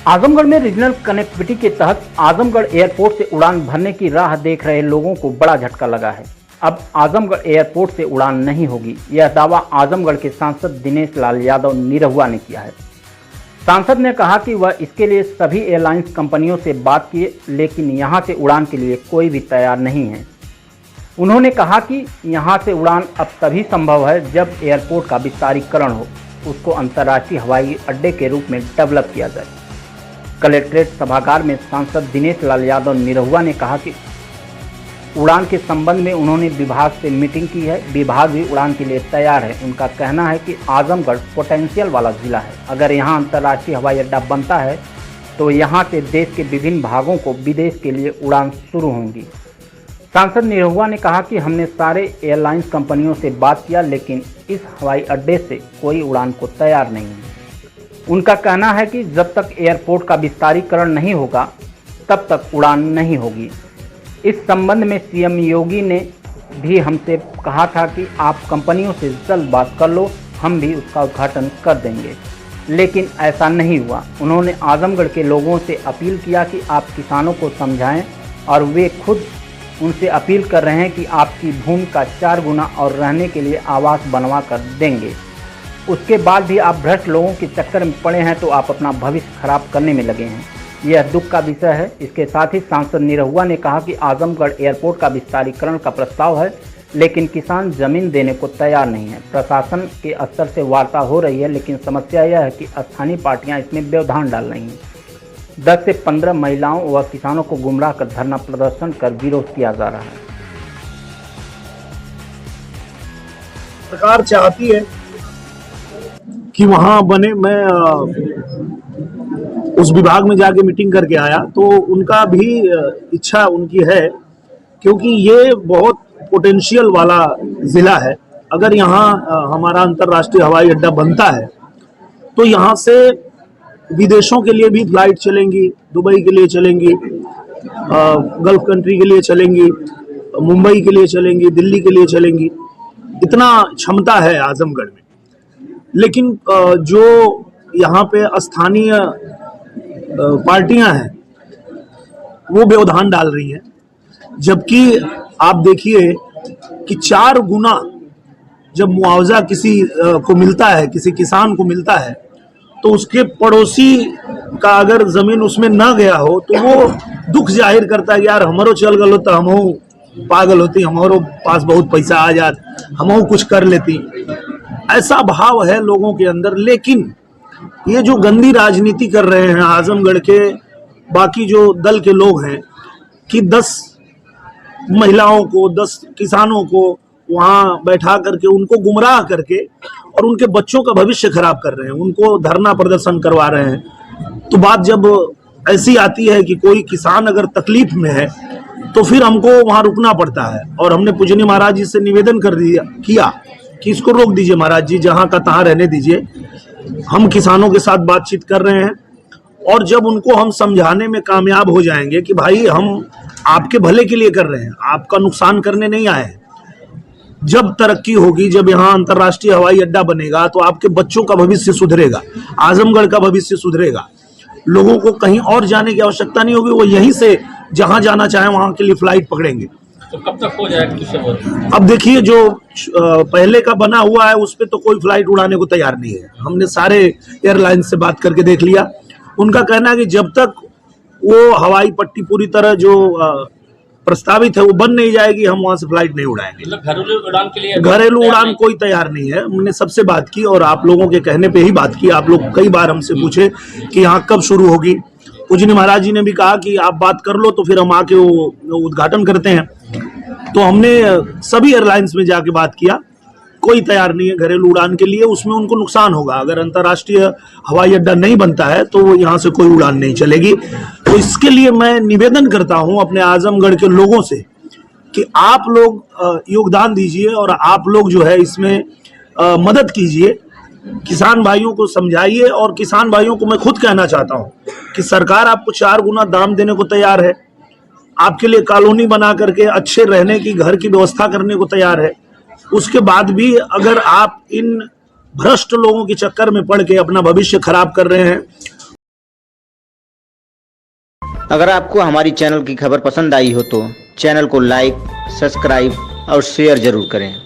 आजमगढ़ में regional connectivity के तहत आजमगढ़ एयरपोर्ट से उड़ान भरने की राह देख रहे लोगों को बड़ा झटका लगा है। अब आजमगढ़ एयरपोर्ट से उड़ान नहीं होगी, यह दावा आजमगढ़ के सांसद दिनेश लाल यादव निरहुआ ने किया है। सांसद ने कहा कि वह इसके लिए सभी एयरलाइंस कंपनियों से बात किए, लेकिन यहां से उड़ान के लिए कोई भी तैयार नहीं है। उन्होंने कहा कि यहां से उड़ान अब तभी संभव है जब एयरपोर्ट का विस्तारीकरण हो, उसको अंतर्राष्ट्रीय हवाई अड्डे के रूप में डेवलप किया जाए। कलेक्ट्रेट सभागार में सांसद दिनेश लाल यादव निरहुआ ने कहा कि उड़ान के संबंध में उन्होंने विभाग से मीटिंग की है, विभाग भी उड़ान के लिए तैयार है। उनका कहना है कि आजमगढ़ पोटेंशियल वाला जिला है, अगर यहाँ अंतर्राष्ट्रीय हवाई अड्डा बनता है तो यहाँ से देश के विभिन्न भागों को विदेश के लिए उड़ान शुरू होंगी। सांसद निरहुआ ने कहा कि हमने सारे एयरलाइंस कंपनियों से बात किया, लेकिन इस हवाई अड्डे से कोई उड़ान को तैयार नहीं है। उनका कहना है कि जब तक एयरपोर्ट का विस्तारीकरण नहीं होगा तब तक उड़ान नहीं होगी। इस संबंध में सीएम योगी ने भी हमसे कहा था कि आप कंपनियों से जल्द बात कर लो, हम भी उसका उद्घाटन कर देंगे, लेकिन ऐसा नहीं हुआ। उन्होंने आजमगढ़ के लोगों से अपील किया कि आप किसानों को समझाएं, और वे खुद उनसे अपील कर रहे हैं कि आपकी भूमि का 4 गुना और रहने के लिए आवास बनवा कर देंगे। उसके बाद भी आप भ्रष्ट लोगों के चक्कर में पड़े हैं तो आप अपना भविष्य खराब करने में लगे हैं। यह दुख का विषय है। इसके साथ ही सांसद निरहुआ ने कहा कि आजमगढ़ एयरपोर्ट का विस्तारीकरण का प्रस्ताव है, लेकिन किसान जमीन देने को तैयार नहीं है। प्रशासन के स्तर से वार्ता हो रही है, लेकिन समस्या यह है कि स्थानीय पार्टियां इसमें व्यवधान डाल रही हैं। 10 से 15 महिलाओं व किसानों को गुमराह कर धरना प्रदर्शन कर विरोध किया जा रहा है। सरकार चाहती है कि वहां बने। मैं उस विभाग में जाके मीटिंग करके आया तो उनका भी इच्छा उनकी है, क्योंकि ये बहुत पोटेंशियल वाला जिला है। अगर यहाँ हमारा अंतर्राष्ट्रीय हवाई अड्डा बनता है तो यहाँ से विदेशों के लिए भी फ्लाइट चलेंगी, दुबई के लिए चलेंगी, गल्फ कंट्री के लिए चलेंगी, मुंबई के लिए चलेंगी, दिल्ली के लिए चलेंगी। इतना क्षमता है आजमगढ़ में। लेकिन जो यहाँ पे स्थानीय पार्टियां हैं वो व्यवधान डाल रही हैं, जबकि आप देखिए कि 4 गुना जब मुआवजा किसी को मिलता है, किसी किसान को मिलता है, तो उसके पड़ोसी का अगर जमीन उसमें ना गया हो तो वो दुख जाहिर करता है कि यार हमारो चल गलो तो हमो पागल होती, हमारो पास बहुत पैसा आ जात, हमो कुछ कर लेती। ऐसा भाव है लोगों के अंदर। लेकिन ये जो गंदी राजनीति कर रहे हैं आजमगढ़ के बाकी जो दल के लोग हैं कि 10 महिलाओं को, 10 किसानों को वहां बैठा करके उनको गुमराह करके और उनके बच्चों का भविष्य खराब कर रहे हैं, उनको धरना प्रदर्शन करवा रहे हैं। तो बात जब ऐसी आती है कि कोई किसान अगर तकलीफ में है तो फिर हमको वहां रुकना पड़ता है। और हमने पूजनीय महाराज जी से निवेदन किया कि इसको रोक दीजिए महाराज जी, जहां का तहां रहने दीजिए। हम किसानों के साथ बातचीत कर रहे हैं, और जब उनको हम समझाने में कामयाब हो जाएंगे कि भाई हम आपके भले के लिए कर रहे हैं, आपका नुकसान करने नहीं आए हैं। जब तरक्की होगी, जब यहाँ अंतर्राष्ट्रीय हवाई अड्डा बनेगा तो आपके बच्चों का भविष्य सुधरेगा, आजमगढ़ का भविष्य सुधरेगा। लोगों को कहीं और जाने की आवश्यकता नहीं होगी, वो यहीं से जहां जाना चाहे वहां के लिए फ्लाइट पकड़ेंगे। तो कब तक हो जाएगा? अब देखिए, जो पहले का बना हुआ है उस पर तो कोई फ्लाइट उड़ाने को तैयार नहीं है। हमने सारे एयरलाइन से बात करके देख लिया। उनका कहना है कि जब तक वो हवाई पट्टी पूरी तरह जो प्रस्तावित है वो बन नहीं जाएगी, हम वहां से फ्लाइट नहीं उड़ाएंगे। मतलब घरेलू उड़ान के लिए घरेलू उड़ान कोई तैयार नहीं है। हमने सबसे बात की और आप लोगों के कहने पे ही बात की। आप लोग कई बार हमसे पूछे कि यहाँ कब शुरू होगी। पूजनीय महाराज जी ने भी कहा कि आप बात कर लो तो फिर हम आके वो उद्घाटन करते हैं। तो हमने सभी एयरलाइंस में जाके बात किया, कोई तैयार नहीं है घरेलू उड़ान के लिए। उसमें उनको नुकसान होगा। अगर अंतर्राष्ट्रीय हवाई अड्डा नहीं बनता है तो यहाँ से कोई उड़ान नहीं चलेगी। तो इसके लिए मैं निवेदन करता हूँ अपने आजमगढ़ के लोगों से कि आप लोग योगदान दीजिए और आप लोग जो है इसमें मदद कीजिए। किसान भाइयों को समझाइए। और किसान भाइयों को मैं खुद कहना चाहता हूँ कि सरकार आपको 4 गुना दाम देने को तैयार है, आपके लिए कॉलोनी बना करके अच्छे रहने की, घर की व्यवस्था करने को तैयार है। उसके बाद भी अगर आप इन भ्रष्ट लोगों के चक्कर में पड़ के अपना भविष्य खराब कर रहे हैं अगर आपको हमारी चैनल की खबर पसंद आई हो तो चैनल को लाइक, सब्सक्राइब और शेयर जरूर करें।